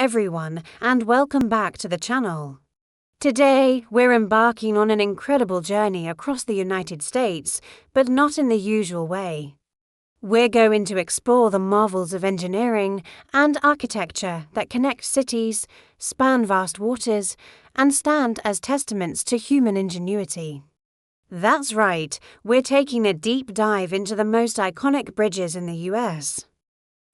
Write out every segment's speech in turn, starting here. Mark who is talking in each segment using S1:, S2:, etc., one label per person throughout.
S1: everyone, and welcome back to the channel. Today, we're embarking on an incredible journey across the United States, but not in the usual way. We're going to explore the marvels of engineering and architecture that connect cities, span vast waters, and stand as testaments to human ingenuity. That's right, we're taking a deep dive into the most iconic bridges in the US.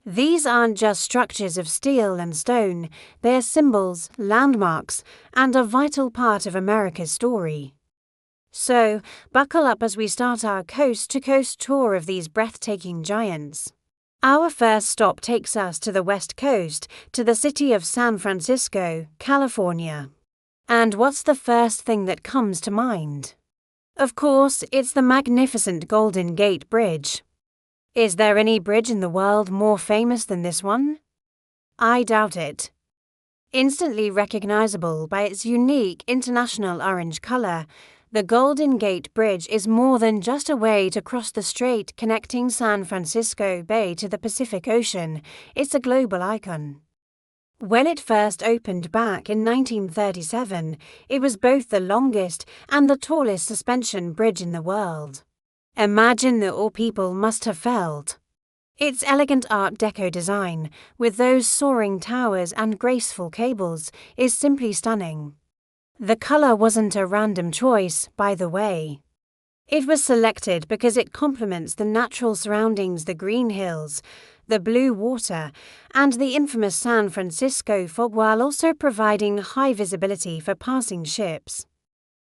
S1: These aren't just structures of steel and stone, they are symbols, landmarks, and a vital part of America's story. So, buckle up as we start our coast-to-coast tour of these breathtaking giants. Our first stop takes us to the West Coast, to the city of San Francisco, California. And what's the first thing that comes to mind? Of course, it's the magnificent Golden Gate Bridge. Is there any bridge in the world more famous than this one? I doubt it. Instantly recognizable by its unique international orange color, the Golden Gate Bridge is more than just a way to cross the strait connecting San Francisco Bay to the Pacific Ocean. It's a global icon. When it first opened back in 1937, it was both the longest and the tallest suspension bridge in the world. Imagine the awe people must have felt. Its elegant Art Deco design, with those soaring towers and graceful cables, is simply stunning. The color wasn't a random choice, by the way. It was selected because it complements the natural surroundings, the green hills, the blue water, and the infamous San Francisco fog, while also providing high visibility for passing ships.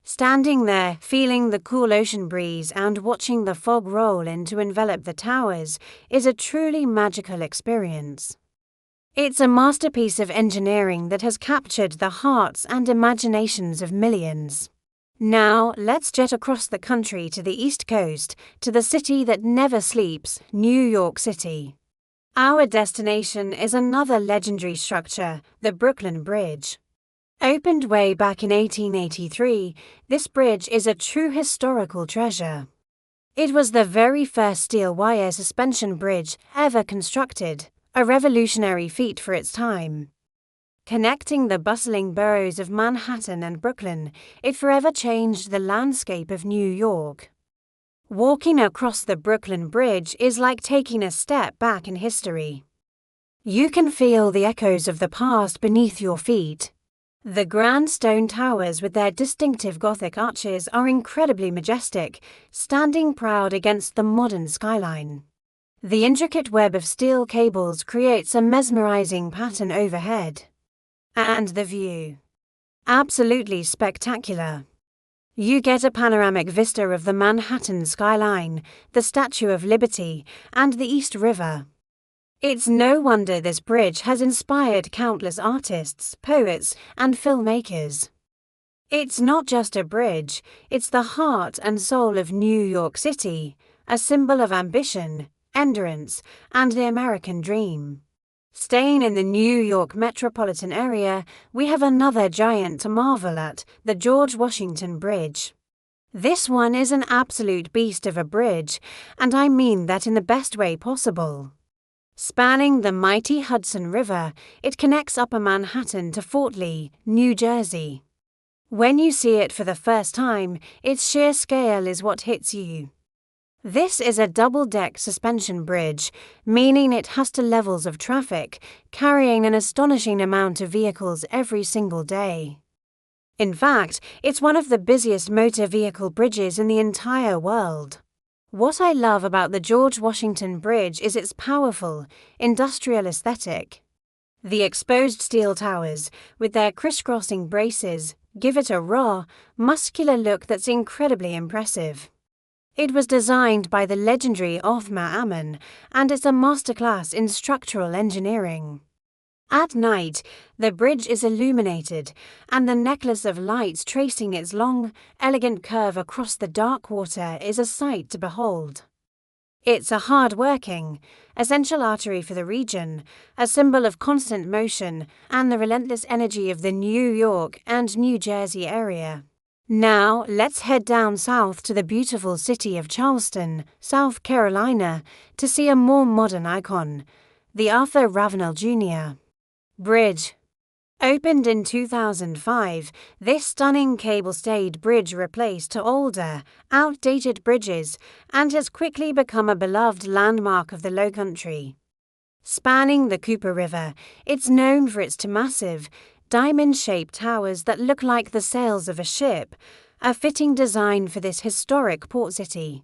S1: Standing there, feeling the cool ocean breeze and watching the fog roll in to envelop the towers is a truly magical experience. It's a masterpiece of engineering that has captured the hearts and imaginations of millions. Now, let's jet across the country to the East Coast, to the city that never sleeps, New York City. Our destination is another legendary structure, the Brooklyn Bridge. Opened way back in 1883, this bridge is a true historical treasure. It was the very first steel wire suspension bridge ever constructed, a revolutionary feat for its time. Connecting the bustling boroughs of Manhattan and Brooklyn, it forever changed the landscape of New York. Walking across the Brooklyn Bridge is like taking a step back in history. You can feel the echoes of the past beneath your feet. The grand stone towers with their distinctive Gothic arches are incredibly majestic, standing proud against the modern skyline. The intricate web of steel cables creates a mesmerizing pattern overhead. And the view. Absolutely spectacular. You get a panoramic vista of the Manhattan skyline, the Statue of Liberty, and the East River. It's no wonder this bridge has inspired countless artists, poets, and filmmakers. It's not just a bridge, it's the heart and soul of New York City, a symbol of ambition, endurance, and the American dream. Staying in the New York metropolitan area, we have another giant to marvel at, the George Washington Bridge. This one is an absolute beast of a bridge, and I mean that in the best way possible. Spanning the mighty Hudson River, it connects Upper Manhattan to Fort Lee, New Jersey. When you see it for the first time, its sheer scale is what hits you. This is a double-deck suspension bridge, meaning it has to levels of traffic, carrying an astonishing amount of vehicles every single day. In fact, it's one of the busiest motor vehicle bridges in the entire world. What I love about the George Washington Bridge is its powerful, industrial aesthetic. The exposed steel towers, with their crisscrossing braces, give it a raw, muscular look that's incredibly impressive. It was designed by the legendary Othmar Ammann, and it's a masterclass in structural engineering. At night, the bridge is illuminated, and the necklace of lights tracing its long, elegant curve across the dark water is a sight to behold. It's a hard-working, essential artery for the region, a symbol of constant motion and the relentless energy of the New York and New Jersey area. Now, let's head down south to the beautiful city of Charleston, South Carolina, to see a more modern icon, the Arthur Ravenel Jr. Bridge, Opened in 2005, this stunning cable-stayed bridge replaced older, outdated bridges and has quickly become a beloved landmark of the Lowcountry. Spanning the Cooper River, it's known for its massive, diamond-shaped towers that look like the sails of a ship, a fitting design for this historic port city.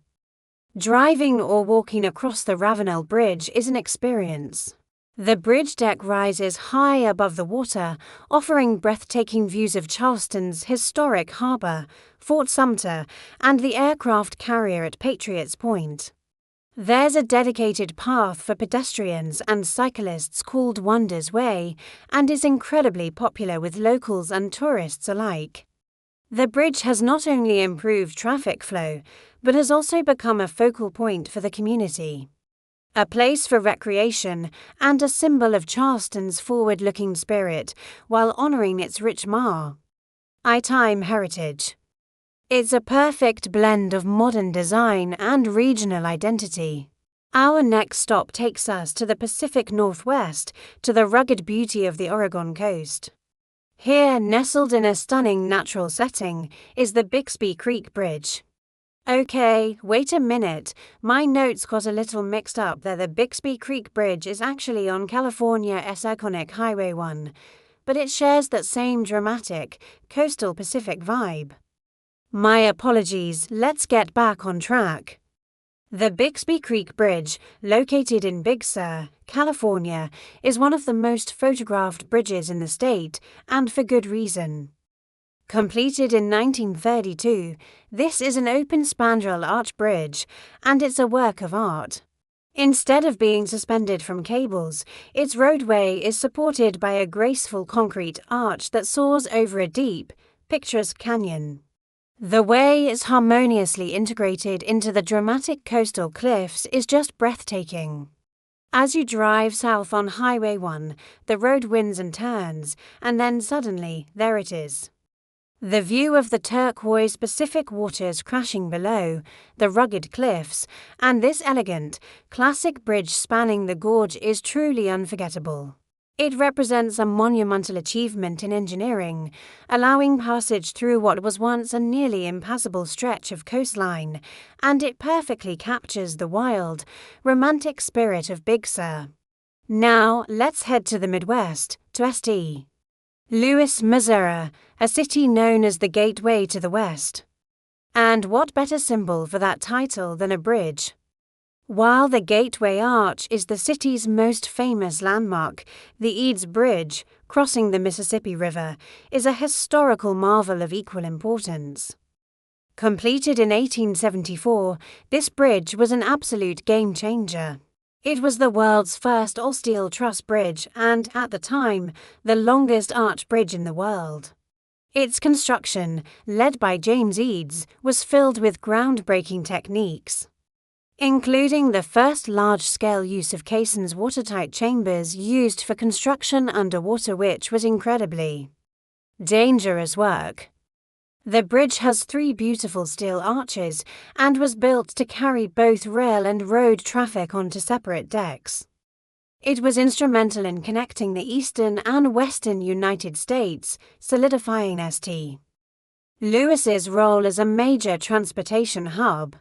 S1: Driving or walking across the Ravenel Bridge is an experience. The bridge deck rises high above the water, offering breathtaking views of Charleston's historic harbor, Fort Sumter, and the aircraft carrier at Patriots Point. There's a dedicated path for pedestrians and cyclists called Wonders Way, and is incredibly popular with locals and tourists alike. The bridge has not only improved traffic flow, but has also become a focal point for the community. A place for recreation and a symbol of Charleston's forward-looking spirit while honoring its rich maritime heritage. It's a perfect blend of modern design and regional identity. Our next stop takes us to the Pacific Northwest, to the rugged beauty of the Oregon coast. Here, nestled in a stunning natural setting, is the Bixby Creek Bridge. Okay, wait a minute, my notes got a little mixed up there. The Bixby Creek Bridge is actually on California's iconic Highway 1, but it shares that same dramatic, coastal Pacific vibe. My apologies, let's get back on track. The Bixby Creek Bridge, located in Big Sur, California, is one of the most photographed bridges in the state, and for good reason. Completed in 1932, this is an open spandrel arch bridge, and it's a work of art. Instead of being suspended from cables, its roadway is supported by a graceful concrete arch that soars over a deep, picturesque canyon. The way it's harmoniously integrated into the dramatic coastal cliffs is just breathtaking. As you drive south on Highway 1, the road winds and turns, and then suddenly, there it is. The view of the turquoise Pacific waters crashing below, the rugged cliffs, and this elegant, classic bridge spanning the gorge is truly unforgettable. It represents a monumental achievement in engineering, allowing passage through what was once a nearly impassable stretch of coastline, and it perfectly captures the wild, romantic spirit of Big Sur. Now, let's head to the Midwest, to St. Louis, Missouri, a city known as the Gateway to the West. And what better symbol for that title than a bridge? While the Gateway Arch is the city's most famous landmark, the Eads Bridge, crossing the Mississippi River, is a historical marvel of equal importance. Completed in 1874, this bridge was an absolute game-changer. It was the world's first all-steel truss bridge and, at the time, the longest arch bridge in the world. Its construction, led by James Eads, was filled with groundbreaking techniques, including the first large-scale use of caissons watertight chambers used for construction underwater, which was incredibly dangerous work. The bridge has 3 beautiful steel arches and was built to carry both rail and road traffic onto separate decks. It was instrumental in connecting the eastern and western United States, solidifying St. Louis's role as a major transportation hub.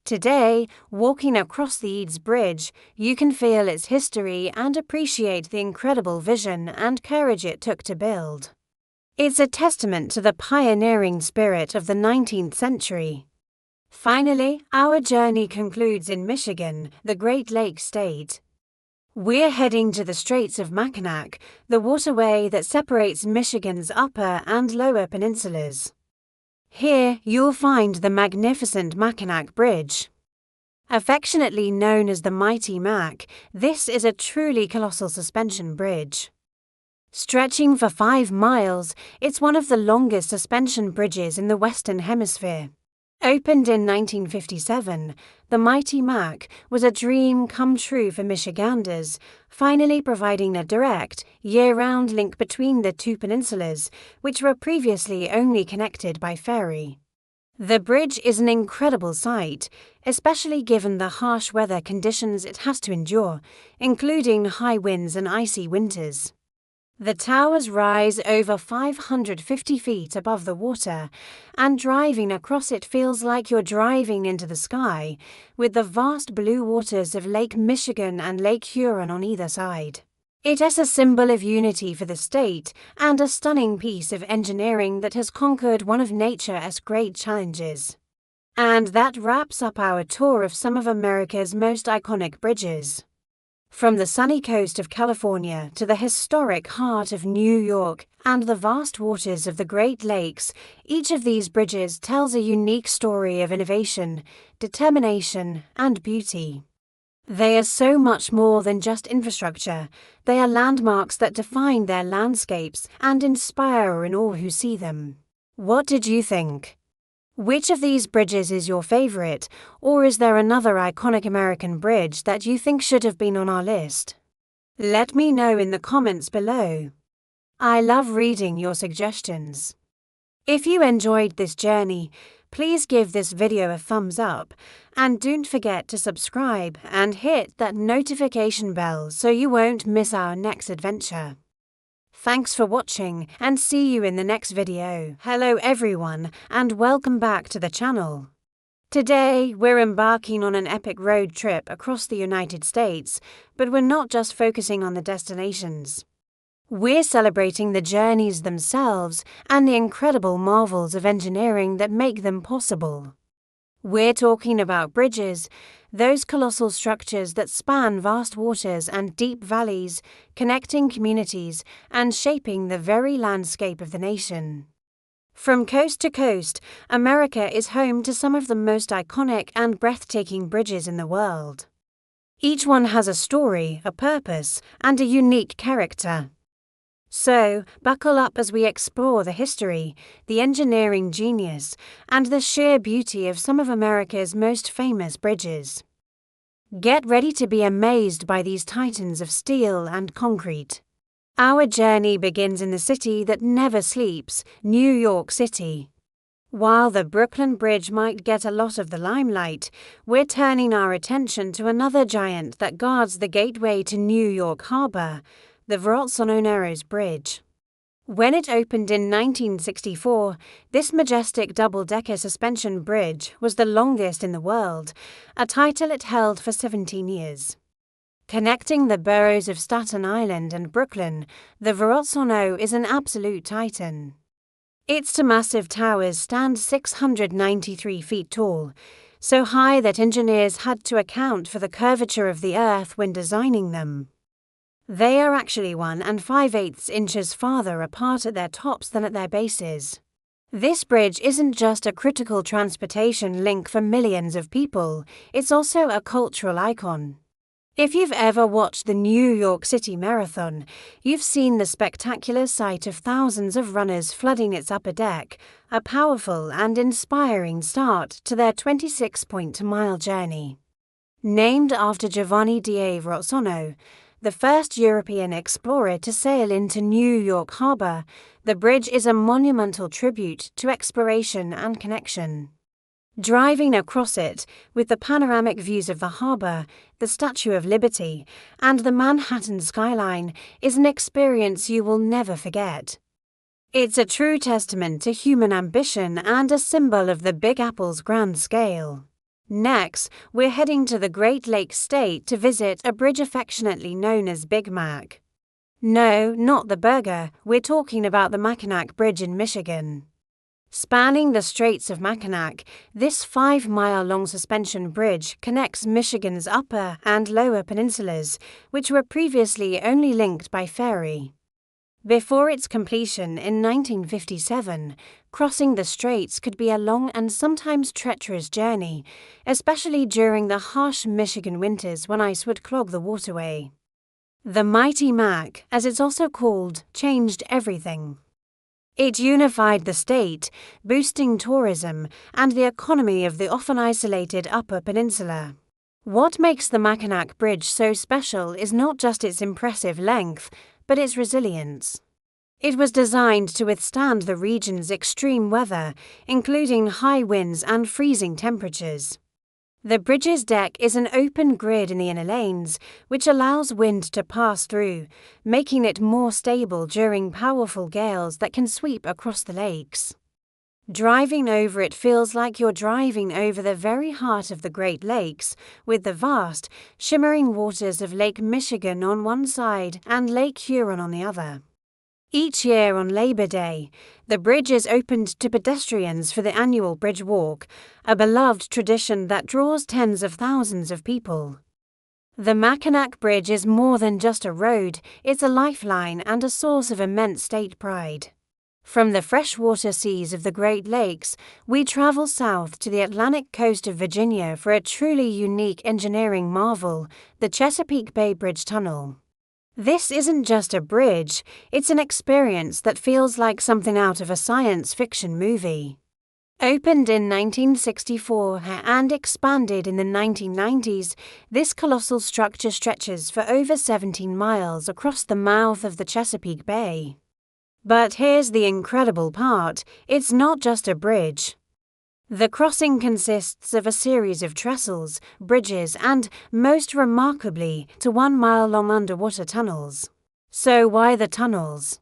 S1: Today, walking across the Eads Bridge, you can feel its history and appreciate the incredible vision and courage it took to build. It's a testament to the pioneering spirit of the 19th century. Finally, our journey concludes in Michigan, the Great Lakes state. We're heading to the Straits of Mackinac, the waterway that separates Michigan's upper and lower peninsulas. Here, you'll find the magnificent Mackinac Bridge. Affectionately known as the Mighty Mac, this is a truly colossal suspension bridge. Stretching for 5 miles, it's one of the longest suspension bridges in the Western Hemisphere. Opened in 1957, the Mighty Mac was a dream come true for Michiganders, finally providing a direct, year-round link between the 2 peninsulas, which were previously only connected by ferry. The bridge is an incredible sight, especially given the harsh weather conditions it has to endure, including high winds and icy winters. The towers rise over 550 feet above the water, and driving across it feels like you're driving into the sky, with the vast blue waters of Lake Michigan and Lake Huron on either side. It is a symbol of unity for the state and a stunning piece of engineering that has conquered one of nature's great challenges. And that wraps up our tour of some of America's most iconic bridges. From the sunny coast of California to the historic heart of New York and the vast waters of the Great Lakes, each of these bridges tells a unique story of innovation, determination, and beauty. They are so much more than just infrastructure. They are landmarks that define their landscapes and inspire in all who see them. What did you think? Which of these bridges is your favorite, or is there another iconic American bridge that you think should have been on our list? Let me know in the comments below. I love reading your suggestions. If you enjoyed this journey, please give this video a thumbs up, and don't forget to subscribe and hit that notification bell so you won't miss our next adventure. Thanks for watching, and see you in the next video. Hello everyone, and welcome back to the channel. Today, we're embarking on an epic road trip across the United States, but we're not just focusing on the destinations. We're celebrating the journeys themselves and the incredible marvels of engineering that make them possible. We're talking about bridges, those colossal structures that span vast waters and deep valleys, connecting communities and shaping the very landscape of the nation. From coast to coast, America is home to some of the most iconic and breathtaking bridges in the world. Each one has a story, a purpose, and a unique character. So, buckle up as we explore the history, the engineering genius, and the sheer beauty of some of America's most famous bridges. Get ready to be amazed by these titans of steel and concrete. Our journey begins in the city that never sleeps, New York City. While the Brooklyn Bridge might get a lot of the limelight, we're turning our attention to another giant that guards the gateway to New York Harbor, the Verrazzano-Narrows Bridge. When it opened in 1964, this majestic double-decker suspension bridge was the longest in the world, a title it held for 17 years. Connecting the boroughs of Staten Island and Brooklyn, the Verrazzano is an absolute titan. Its two massive towers stand 693 feet tall, so high that engineers had to account for the curvature of the earth when designing them. They are actually 1 5/8 inches farther apart at their tops than at their bases. This bridge isn't just a critical transportation link for millions of people, it's also a cultural icon. If you've ever watched the New York City Marathon, you've seen the spectacular sight of thousands of runners flooding its upper deck, a powerful and inspiring start to their 26-mile journey. Named after Giovanni da Verrazzano, the first European explorer to sail into New York Harbor, the bridge is a monumental tribute to exploration and connection. Driving across it, with the panoramic views of the harbor, the Statue of Liberty, and the Manhattan skyline, is an experience you will never forget. It's a true testament to human ambition and a symbol of the Big Apple's grand scale. Next, we're heading to the Great Lakes State to visit a bridge affectionately known as Big Mac. No, not the burger, we're talking about the Mackinac Bridge in Michigan. Spanning the Straits of Mackinac, this 5-mile-long suspension bridge connects Michigan's upper and lower peninsulas, which were previously only linked by ferry. Before its completion in 1957, crossing the straits could be a long and sometimes treacherous journey, especially during the harsh Michigan winters when ice would clog the waterway. The Mighty Mac, as it's also called, changed everything. It unified the state, boosting tourism and the economy of the often isolated Upper Peninsula. What makes the Mackinac Bridge so special is not just its impressive length, but its resilience. It was designed to withstand the region's extreme weather, including high winds and freezing temperatures. The bridge's deck is an open grid in the inner lanes, which allows wind to pass through, making it more stable during powerful gales that can sweep across the lakes. Driving over it feels like you're driving over the very heart of the Great Lakes, with the vast, shimmering waters of Lake Michigan on one side and Lake Huron on the other. Each year on Labor Day, the bridge is opened to pedestrians for the annual Bridge Walk, a beloved tradition that draws tens of thousands of people. The Mackinac Bridge is more than just a road, it's a lifeline and a source of immense state pride. From the freshwater seas of the Great Lakes, we travel south to the Atlantic coast of Virginia for a truly unique engineering marvel, the Chesapeake Bay Bridge Tunnel. This isn't just a bridge, it's an experience that feels like something out of a science fiction movie. Opened in 1964 and expanded in the 1990s, this colossal structure stretches for over 17 miles across the mouth of the Chesapeake Bay. But here's the incredible part, it's not just a bridge. The crossing consists of a series of trestles, bridges and, most remarkably, to 1-mile-long underwater tunnels. So why the tunnels?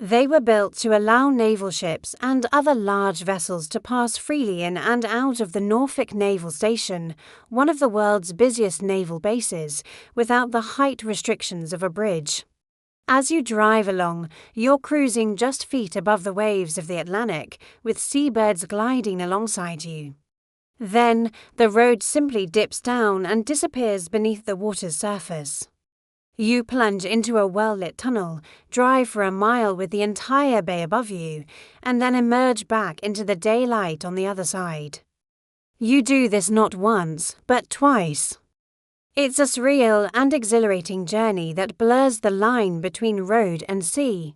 S1: They were built to allow naval ships and other large vessels to pass freely in and out of the Norfolk Naval Station, one of the world's busiest naval bases, without the height restrictions of a bridge. As you drive along, you're cruising just feet above the waves of the Atlantic, with seabirds gliding alongside you. Then, the road simply dips down and disappears beneath the water's surface. You plunge into a well-lit tunnel, drive for a mile with the entire bay above you, and then emerge back into the daylight on the other side. You do this not once, but twice. It's a surreal and exhilarating journey that blurs the line between road and sea.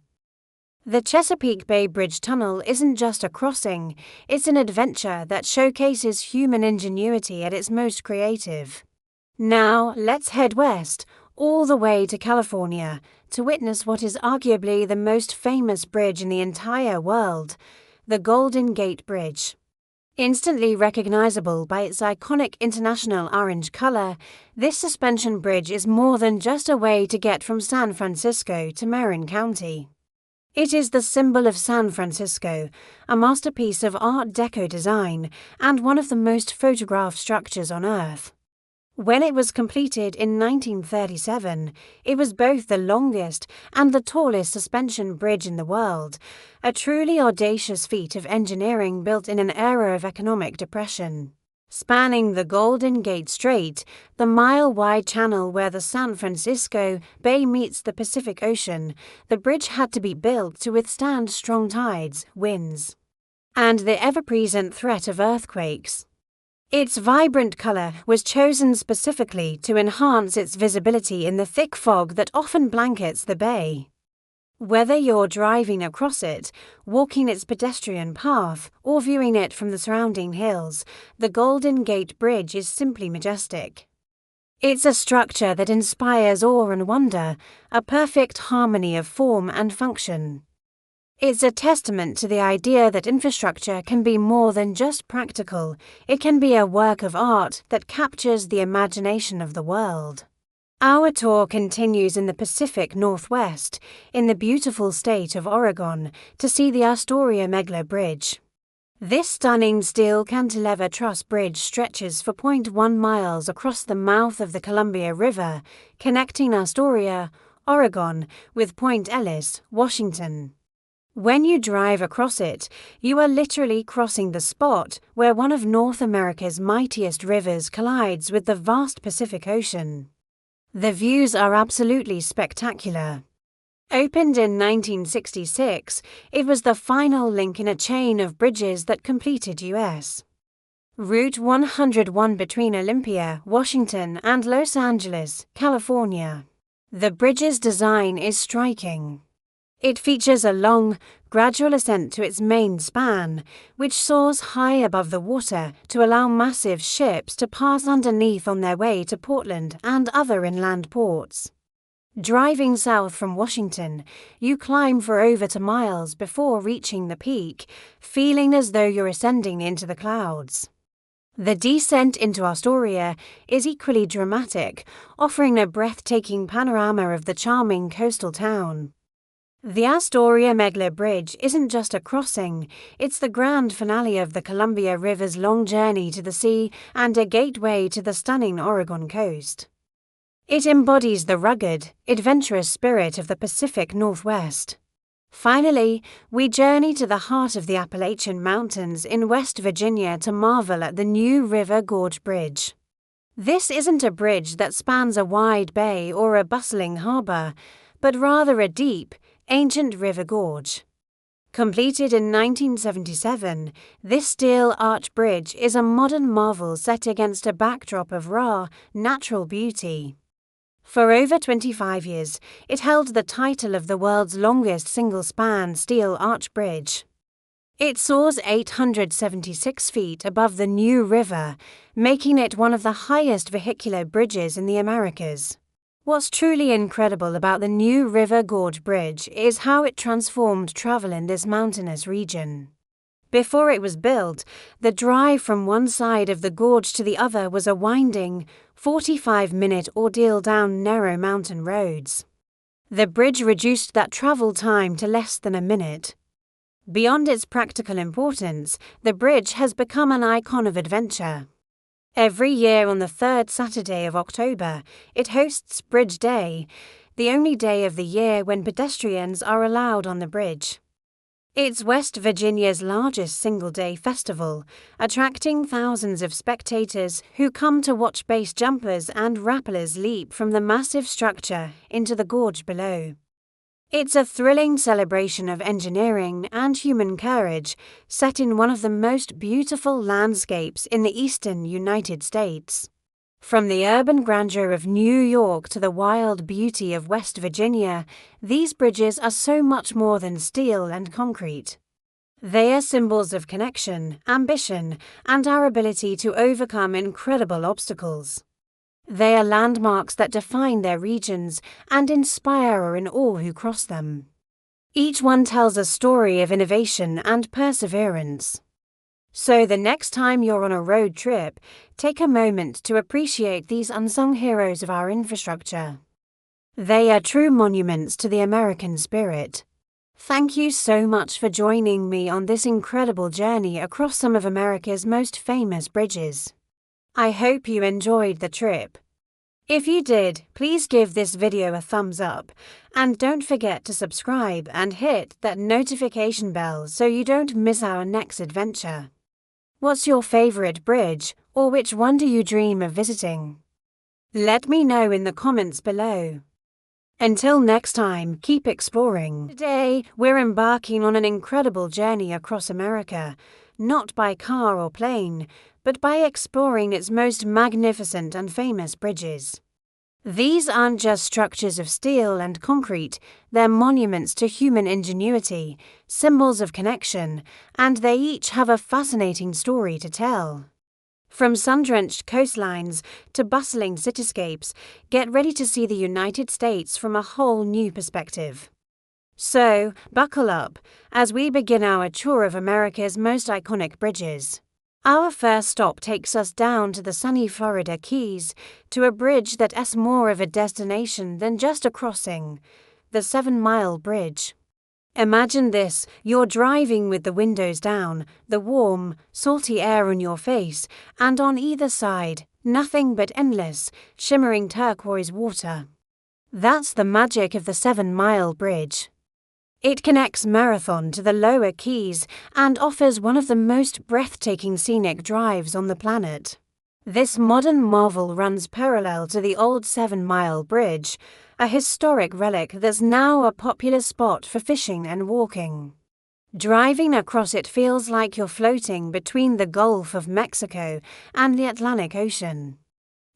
S1: The Chesapeake Bay Bridge Tunnel isn't just a crossing, it's an adventure that showcases human ingenuity at its most creative. Now, let's head west, all the way to California, to witness what is arguably the most famous bridge in the entire world, the Golden Gate Bridge. Instantly recognizable by its iconic international orange color, this suspension bridge is more than just a way to get from San Francisco to Marin County. It is the symbol of San Francisco, a masterpiece of Art Deco design and one of the most photographed structures on Earth. When it was completed in 1937, it was both the longest and the tallest suspension bridge in the world, a truly audacious feat of engineering built in an era of economic depression. Spanning the Golden Gate Strait, the mile-wide channel where the San Francisco Bay meets the Pacific Ocean, the bridge had to be built to withstand strong tides, winds, and the ever-present threat of earthquakes. Its vibrant color was chosen specifically to enhance its visibility in the thick fog that often blankets the bay. Whether you're driving across it, walking its pedestrian path, or viewing it from the surrounding hills, the Golden Gate Bridge is simply majestic. It's a structure that inspires awe and wonder, a perfect harmony of form and function. It's a testament to the idea that infrastructure can be more than just practical, it can be a work of art that captures the imagination of the world. Our tour continues in the Pacific Northwest, in the beautiful state of Oregon, to see the Astoria Megla Bridge. This stunning steel cantilever truss bridge stretches for 0.1 miles across the mouth of the Columbia River, connecting Astoria, Oregon, with Point Ellis, Washington. When you drive across it, you are literally crossing the spot where one of North America's mightiest rivers collides with the vast Pacific Ocean. The views are absolutely spectacular. Opened in 1966, it was the final link in a chain of bridges that completed U.S. Route 101 between Olympia, Washington, and Los Angeles, California. The bridge's design is striking. It features a long, gradual ascent to its main span, which soars high above the water to allow massive ships to pass underneath on their way to Portland and other inland ports. Driving south from Washington, you climb for over 2 miles before reaching the peak, feeling as though you're ascending into the clouds. The descent into Astoria is equally dramatic, offering a breathtaking panorama of the charming coastal town. The Astoria Megla Bridge isn't just a crossing, it's the grand finale of the Columbia River's long journey to the sea and a gateway to the stunning Oregon coast. It embodies the rugged, adventurous spirit of the Pacific Northwest. Finally, we journey to the heart of the Appalachian Mountains in West Virginia to marvel at the New River Gorge Bridge. This isn't a bridge that spans a wide bay or a bustling harbor, but rather a deep, ancient river gorge. Completed in 1977, this steel arch bridge is a modern marvel set against a backdrop of raw, natural beauty. For over 25 years, it held the title of the world's longest single-span steel arch bridge. It soars 876 feet above the New River, making it one of the highest vehicular bridges in the Americas. What's truly incredible about the New River Gorge Bridge is how it transformed travel in this mountainous region. Before it was built, the drive from one side of the gorge to the other was a winding, 45-minute ordeal down narrow mountain roads. The bridge reduced that travel time to less than a minute. Beyond its practical importance, the bridge has become an icon of adventure. Every year on the third Saturday of October, it hosts Bridge Day, the only day of the year when pedestrians are allowed on the bridge. It's West Virginia's largest single-day festival, attracting thousands of spectators who come to watch base jumpers and rappellers leap from the massive structure into the gorge below. It's a thrilling celebration of engineering and human courage, set in one of the most beautiful landscapes in the eastern United States. From the urban grandeur of New York to the wild beauty of West Virginia, these bridges are so much more than steel and concrete. They are symbols of connection, ambition, and our ability to overcome incredible obstacles. They are landmarks that define their regions and inspire in all who cross them. Each one tells a story of innovation and perseverance. So the next time you're on a road trip, take a moment to appreciate these unsung heroes of our infrastructure. They are true monuments to the American spirit. Thank you so much for joining me on this incredible journey across some of America's most famous bridges. I hope you enjoyed the trip. If you did, please give this video a thumbs up, and don't forget to subscribe and hit that notification bell so you don't miss our next adventure. What's your favorite bridge, or which one do you dream of visiting? Let me know in the comments below. Until next time, keep exploring. Today, we're embarking on an incredible journey across America, not by car or plane, but by exploring its most magnificent and famous bridges. These aren't just structures of steel and concrete, they're monuments to human ingenuity, symbols of connection, and they each have a fascinating story to tell. From sun-drenched coastlines to bustling cityscapes, get ready to see the United States from a whole new perspective. So, buckle up as we begin our tour of America's most iconic bridges. Our first stop takes us down to the sunny Florida Keys, to a bridge that's more of a destination than just a crossing, the 7-Mile Bridge. Imagine this, you're driving with the windows down, the warm, salty air on your face, and on either side, nothing but endless, shimmering turquoise water. That's the magic of the 7-Mile Bridge. It connects Marathon to the lower Keys and offers one of the most breathtaking scenic drives on the planet. This modern marvel runs parallel to the old 7-Mile Bridge, a historic relic that's now a popular spot for fishing and walking. Driving across it feels like you're floating between the Gulf of Mexico and the Atlantic Ocean.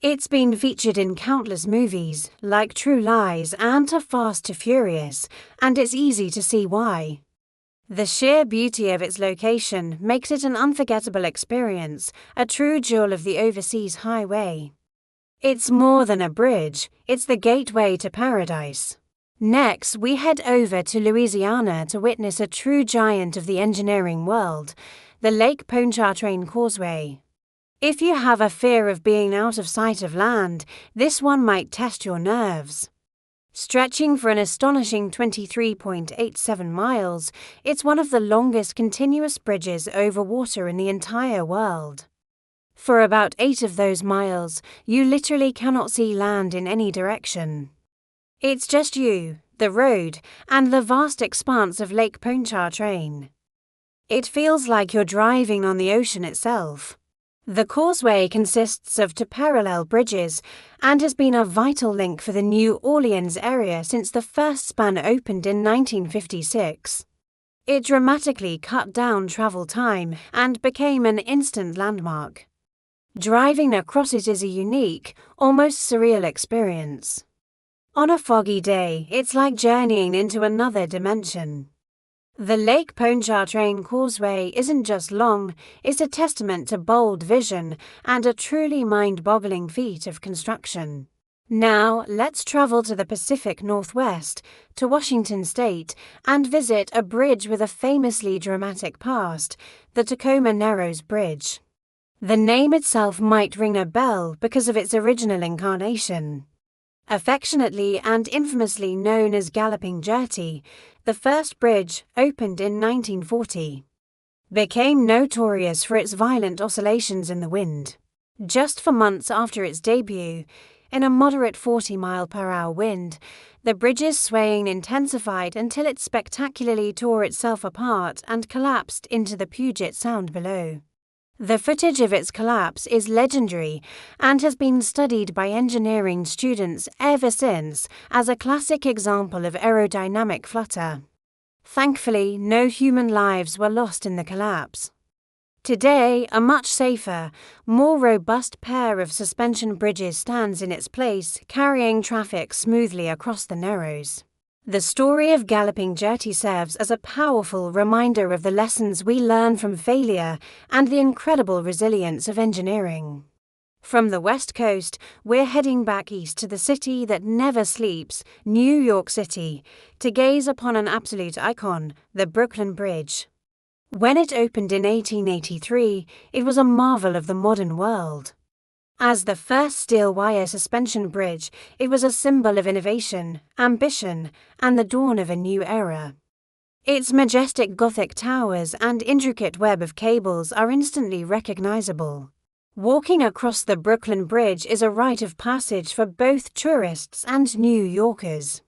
S1: It's been featured in countless movies, like True Lies and Too Fast to Furious, and it's easy to see why. The sheer beauty of its location makes it an unforgettable experience, a true jewel of the overseas highway. It's more than a bridge, it's the gateway to paradise. Next, we head over to Louisiana to witness a true giant of the engineering world, the Lake Pontchartrain Causeway. If you have a fear of being out of sight of land, this one might test your nerves. Stretching for an astonishing 23.87 miles, it's one of the longest continuous bridges over water in the entire world. For about 8 of those miles, you literally cannot see land in any direction. It's just you, the road, and the vast expanse of Lake Pontchartrain. It feels like you're driving on the ocean itself. The causeway consists of 2 parallel bridges and has been a vital link for the New Orleans area since the first span opened in 1956. It dramatically cut down travel time and became an instant landmark. Driving across it is a unique, almost surreal experience. On a foggy day, it's like journeying into another dimension. The Lake Pontchartrain Causeway isn't just long, it's a testament to bold vision and a truly mind-boggling feat of construction. Now, let's travel to the Pacific Northwest, to Washington State, and visit a bridge with a famously dramatic past, the Tacoma Narrows Bridge. The name itself might ring a bell because of its original incarnation. Affectionately and infamously known as Galloping Gertie, the first bridge, opened in 1940, became notorious for its violent oscillations in the wind. Just for months after its debut, in a moderate 40-mile-per-hour wind, the bridge's swaying intensified until it spectacularly tore itself apart and collapsed into the Puget Sound below. The footage of its collapse is legendary and has been studied by engineering students ever since as a classic example of aerodynamic flutter. Thankfully, no human lives were lost in the collapse. Today, a much safer, more robust pair of suspension bridges stands in its place, carrying traffic smoothly across the Narrows. The story of Galloping Gertie serves as a powerful reminder of the lessons we learn from failure and the incredible resilience of engineering. From the West Coast, we're heading back east to the city that never sleeps, New York City, to gaze upon an absolute icon, the Brooklyn Bridge. When it opened in 1883, it was a marvel of the modern world. As the first steel-wire suspension bridge, it was a symbol of innovation, ambition, and the dawn of a new era. Its majestic Gothic towers and intricate web of cables are instantly recognizable. Walking across the Brooklyn Bridge is a rite of passage for both tourists and New Yorkers.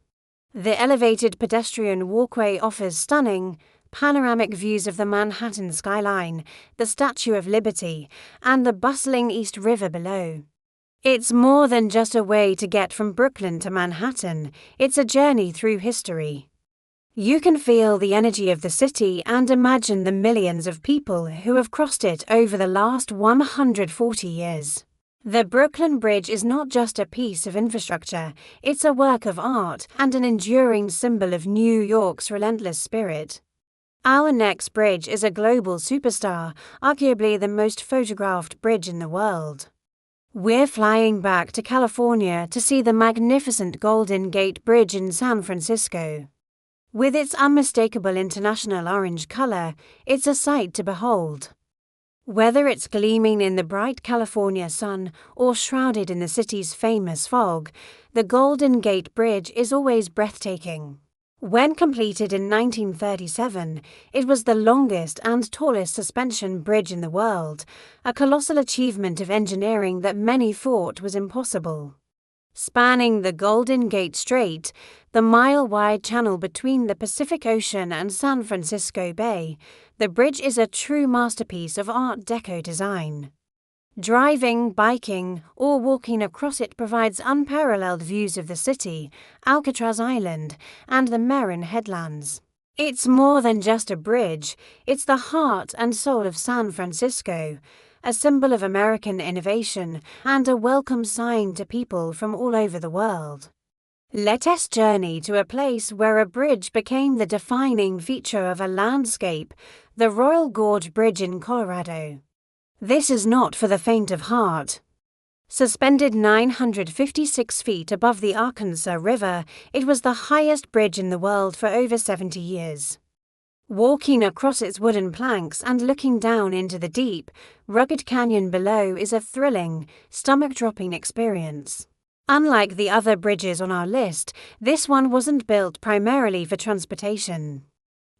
S1: The elevated pedestrian walkway offers stunning, panoramic views of the Manhattan skyline, the Statue of Liberty, and the bustling East River below. It's more than just a way to get from Brooklyn to Manhattan, it's a journey through history. You can feel the energy of the city and imagine the millions of people who have crossed it over the last 140 years. The Brooklyn Bridge is not just a piece of infrastructure, it's a work of art and an enduring symbol of New York's relentless spirit. Our next bridge is a global superstar, arguably the most photographed bridge in the world. We're flying back to California to see the magnificent Golden Gate Bridge in San Francisco. With its unmistakable international orange color, it's a sight to behold. Whether it's gleaming in the bright California sun or shrouded in the city's famous fog, the Golden Gate Bridge is always breathtaking. When completed in 1937, it was the longest and tallest suspension bridge in the world, a colossal achievement of engineering that many thought was impossible. Spanning the Golden Gate Strait, the mile-wide channel between the Pacific Ocean and San Francisco Bay, the bridge is a true masterpiece of Art Deco design. Driving, biking, or walking across it provides unparalleled views of the city, Alcatraz Island, and the Marin Headlands. It's more than just a bridge, it's the heart and soul of San Francisco, a symbol of American innovation and a welcome sign to people from all over the world. Let us journey to a place where a bridge became the defining feature of a landscape, the Royal Gorge Bridge in Colorado. This is not for the faint of heart. Suspended 956 feet above the Arkansas River, it was the highest bridge in the world for over 70 years. Walking across its wooden planks and looking down into the deep, rugged canyon below is a thrilling, stomach-dropping experience. Unlike the other bridges on our list, this one wasn't built primarily for transportation.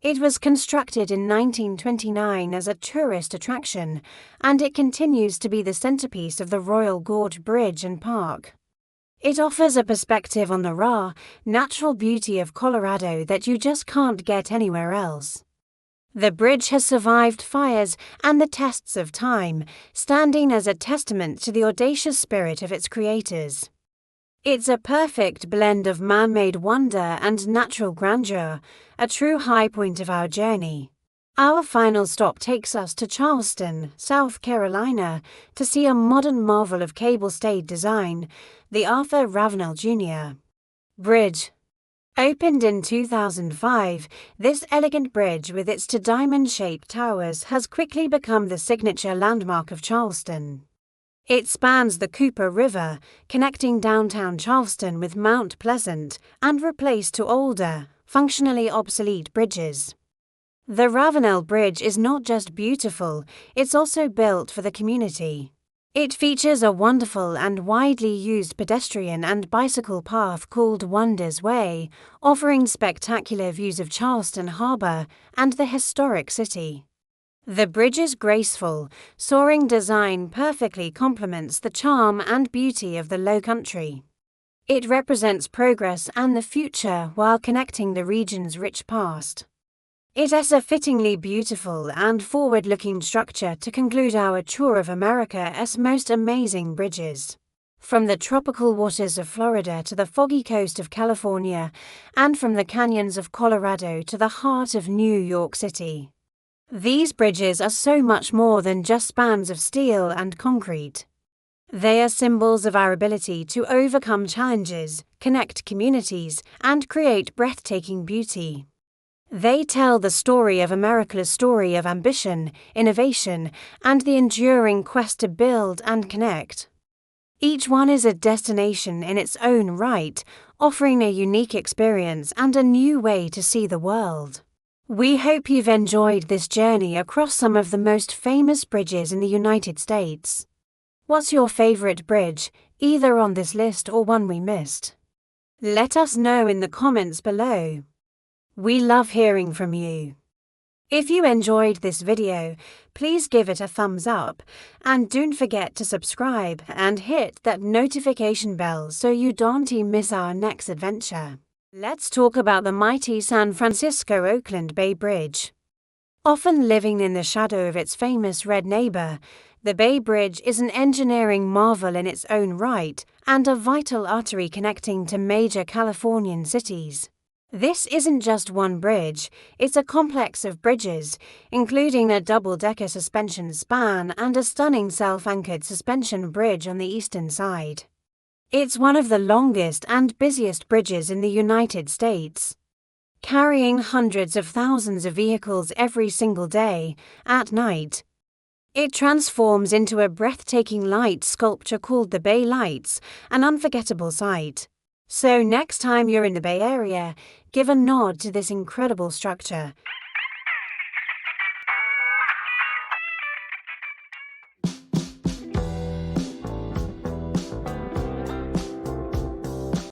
S1: It was constructed in 1929 as a tourist attraction, and it continues to be the centerpiece of the Royal Gorge Bridge and Park. It offers a perspective on the raw, natural beauty of Colorado that you just can't get anywhere else. The bridge has survived fires and the tests of time, standing as a testament to the audacious spirit of its creators. It's a perfect blend of man-made wonder and natural grandeur, a true high point of our journey. Our final stop takes us to Charleston, South Carolina, to see a modern marvel of cable-stayed design, the Arthur Ravenel Jr. Bridge. Opened in 2005, this elegant bridge with its two diamond-shaped towers has quickly become the signature landmark of Charleston. It spans the Cooper River, connecting downtown Charleston with Mount Pleasant, and replaced two older, functionally obsolete bridges. The Ravenel Bridge is not just beautiful, it's also built for the community. It features a wonderful and widely used pedestrian and bicycle path called Wonders Way, offering spectacular views of Charleston Harbor and the historic city. The bridge's graceful, soaring design perfectly complements the charm and beauty of the Low Country. It represents progress and the future while connecting the region's rich past. It has a fittingly beautiful and forward-looking structure to conclude our tour of America's most amazing bridges. From the tropical waters of Florida to the foggy coast of California, and from the canyons of Colorado to the heart of New York City. These bridges are so much more than just spans of steel and concrete. They are symbols of our ability to overcome challenges, connect communities, and create breathtaking beauty. They tell the story of America's story of ambition, innovation, and the enduring quest to build and connect. Each one is a destination in its own right, offering a unique experience and a new way to see the world. We hope you've enjoyed this journey across some of the most famous bridges in the United States. What's your favorite bridge, either on this list or one we missed? Let us know in the comments below. We love hearing from you. If you enjoyed this video, please give it a thumbs up and don't forget to subscribe and hit that notification bell so you don't miss our next adventure. Let's talk about the mighty San Francisco-Oakland Bay Bridge. Often living in the shadow of its famous red neighbor, the Bay Bridge is an engineering marvel in its own right and a vital artery connecting to major Californian cities. This isn't just one bridge, it's a complex of bridges, including a double-decker suspension span and a stunning self-anchored suspension bridge on the eastern side. It's one of the longest and busiest bridges in the United States, carrying hundreds of thousands of vehicles every single day, at night. It transforms into a breathtaking light sculpture called the Bay Lights, an unforgettable sight. So next time you're in the Bay Area, give a nod to this incredible structure